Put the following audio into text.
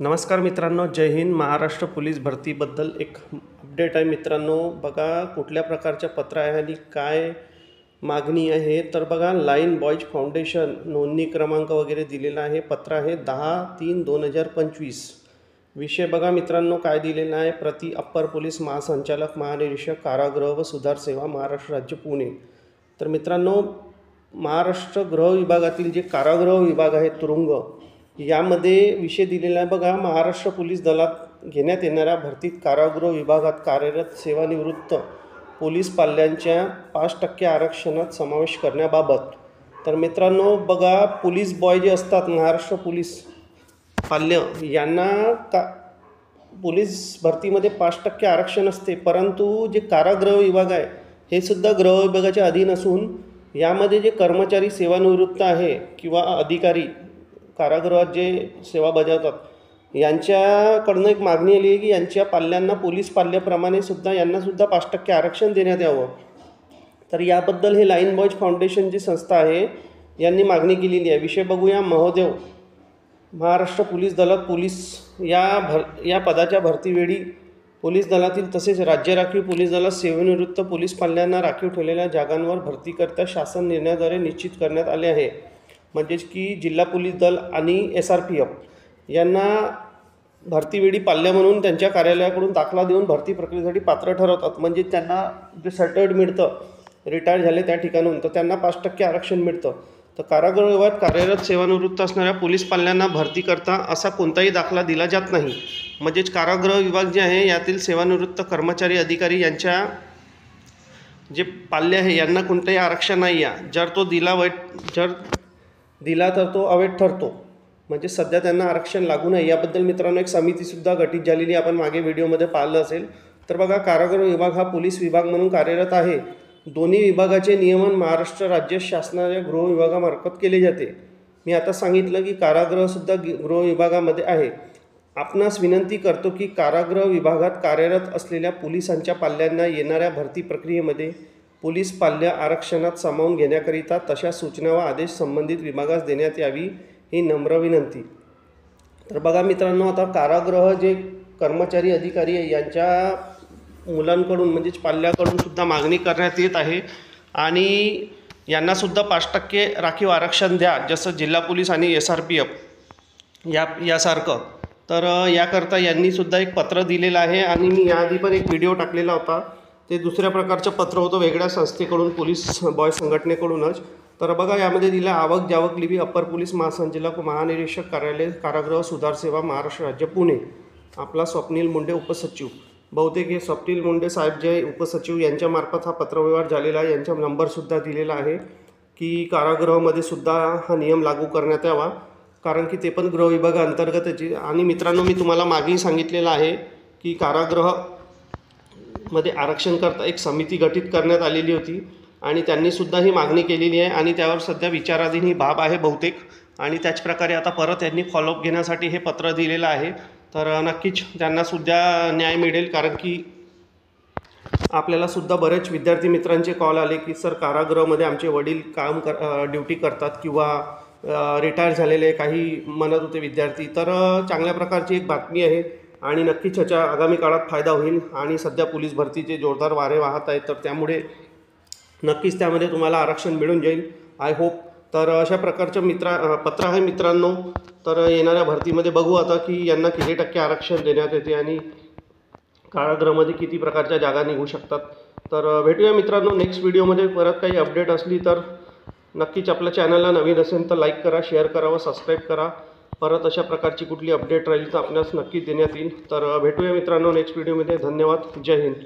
नमस्कार मित्रांनो, जय हिंद. महाराष्ट्र पोलीस भरतीबद्दल एक अपडेट आहे मित्रांनो. बघा कुठल्या प्रकारचं पत्र आहे आणि काय मागणी आहे. तर बघा, लाईन बॉयज फाउंडेशन नोंदणी क्रमांक वगैरे दिलेला आहे. पत्र आहे 10/3/2025. विषय बघा मित्रांनो काय दिलेला आहे. प्रति अप्पर पोलीस महासंचालक महानिरीक्षक कारागृह व सुधार सेवा महाराष्ट्र राज्य पुणे. तर मित्रांनो, महाराष्ट्र गृह विभागातील जे कारागृह विभाग आहे तुरुंग, यामध्ये विषय दिलेला आहे. बघा, महाराष्ट्र पोलीस दलात घेण्यात येणाऱ्या भरतीत कारागृह विभागात कार्यरत सेवानिवृत्त पोलीस पाल्यांच्या 5% आरक्षणात समावेश करण्याबाबत. तर मित्रांनो बघा, पोलीस बॉय जे असतात, महाराष्ट्र पोलीस पाल्य, यांना पोलीस भरतीमध्ये 5% आरक्षण असते. परंतु जे कारागृह विभाग आहे हे सुद्धा गृह विभागाच्या अधीन असून यामध्ये जे कर्मचारी सेवानिवृत्त आहे किंवा अधिकारी कारागृहात जे सेवा बजावतात यांच्याकडून एक मागणी आली आहे की यांच्या पाल्यांना पोलीस पाल्याप्रमाणे सुद्धा यांनासुद्धा 5% आरक्षण देण्यात यावं. तर याबद्दल हे लाईन बॉयज फाउंडेशन जी संस्था आहे यांनी मागणी केलेली आहे. विषय बघूया. महोदय, महाराष्ट्र पोलीस दलात पोलीस या पदाच्या भरतीवेळी पोलीस दलातील तसेच राज्य राखीव पोलीस दलात सेवानिवृत्त पोलीस पाल्यांना राखीव ठेवलेल्या जागांवर भरतीकरता शासन निर्णयाद्वारे निश्चित करण्यात आले आहे. म्हणजेच की जिल्हा पोलीस दल आणि SRPF यांना भरतीवेळी पाल्य म्हणून त्यांच्या कार्यालयाकडून दाखला देऊन भरती प्रक्रियेसाठी पात्र ठरवतात. म्हणजे त्यांना जे सर्टिफिकेट मिळतं रिटायर झाले त्या ठिकाणून, तर त्यांना 5% आरक्षण मिळतं. तर कारागृह विभागात कार्यरत सेवानिवृत्त असणाऱ्या पोलीस पाल्यांना भरती करता असा कोणताही दाखला दिला जात नाही. म्हणजेच कारागृह विभाग जे आहे यातील सेवानिवृत्त कर्मचारी अधिकारी यांच्या जे पाल्य आहे यांना कोणतंही आरक्षण नाही आहे. जर दिला तर तो अवैध ठरतो. म्हणजे सध्या त्यांना आरक्षण लागू नाही. याबद्दल मित्रांनो एक समितीसुद्धा गठीत झालेली आपण मागे व्हिडिओमध्ये पाहिलं असेल. तर बघा, कारागृह विभाग हा पोलीस विभाग म्हणून कार्यरत आहे. दोन्ही विभागाचे नियमन महाराष्ट्र राज्य शासनाच्या गृह विभागामार्फत केले जाते. मी आता सांगितलं की कारागृहसुद्धा गृह विभागामध्ये आहे. आपणास विनंती करतो की कारागृह विभागात कार्यरत असलेल्या पोलिसांच्या पाल्यांना येणाऱ्या भरती प्रक्रियेमध्ये पोलीस पाल्य आरक्षणात सामावून घेण्याकरिता तशा सूचना व आदेश संबंधित विभागास देण्यात यावी, ही नम्र विनंती. तर बघा मित्रांनो, आता कारागृह जे कर्मचारी अधिकारी आहे यांच्या मुलांकडून म्हणजेच पाल्याकडून सुद्धा मागणी करण्यात येत आहे आणि यांनासुद्धा 5% राखीव आरक्षण द्या, जसं जिल्हा पोलीस आणि SRPF यासारखं. तर याकरता यांनीसुद्धा एक पत्र दिलेलं आहे आणि मी याआधी पण एक व्हिडिओ टाकलेला होता. ते दुसऱ्या प्रकारचं पत्र होतं वेगळ्या संस्थेकडून, पोलीस बॉय संघटनेकडूनच. तर बघा, यामध्ये दिलं आवक जावक लिपी अप्पर पोलीस महासंचालक महानिरीक्षक कार्यालय कारागृह सुधार सेवा महाराष्ट्र राज्य पुणे. आपला स्वप्नील मुंडे उपसचिव. बहुतेक हे स्वप्नील मुंडे साहेब जे उपसचिव यांच्यामार्फत हा पत्रव्यवहार झालेला आहे. यांचा नंबरसुद्धा दिलेला आहे की कारागृहामध्ये सुद्धा हा नियम लागू करण्यात यावा, कारण की ते पण गृह विभागाअंतर्गत याची. आणि मित्रांनो, मी तुम्हाला मागेही सांगितलेलं आहे की कारागृहामध्ये आरक्षण करता एक समिती गठीत करण्यात आलेली होती आणि त्यांनीसुद्धा ही मागणी केलेली आहे आणि त्यावर सध्या विचाराधीन ही बाब आहे बहुतेक. आणि त्याचप्रकारे आता परत यांनी फॉलोअप घेण्यासाठी हे पत्र दिलेलं आहे. तर नक्कीच त्यांनासुद्धा न्याय मिळेल, कारण की आपल्यालासुद्धा बरेच विद्यार्थी मित्रांचे कॉल आले की सर, कारागृहामध्ये आमचे वडील ड्युटी करतात किंवा रिटायर झालेले काही म्हणत होते विद्यार्थी. तर चांगल्या प्रकारची एक बातमी आहे आणि नक्कीच ह्याच्या आगामी काळात फायदा होईल. आणि सध्या पोलीस भरतीचे जोरदार वारे वाहत आहेत, तर त्यामुळे नक्कीच त्यामध्ये तुम्हाला आरक्षण मिळून जाईल, आय होप. तर अशा प्रकारचं पत्र आहे मित्रांनो. तर येणाऱ्या भरतीमध्ये बघू आता की यांना किती टक्के आरक्षण देण्यात येते आणि कारागृहामध्ये किती प्रकारच्या जागा निघू शकतात. तर भेटूया मित्रांनो नेक्स्ट व्हिडिओमध्ये. परत काही अपडेट असली तर नक्कीच आपल्या चॅनलला नवीन असेल तर लाईक करा, शेअर करा व सबस्क्राईब करा. परत अशा प्रकारची कुठली अपडेट राहील तर आपल्यास नक्कीच देण्यात येईल. तर भेटूया मित्रांनो नेक्स्ट व्हिडिओमध्ये. धन्यवाद. जय हिंद.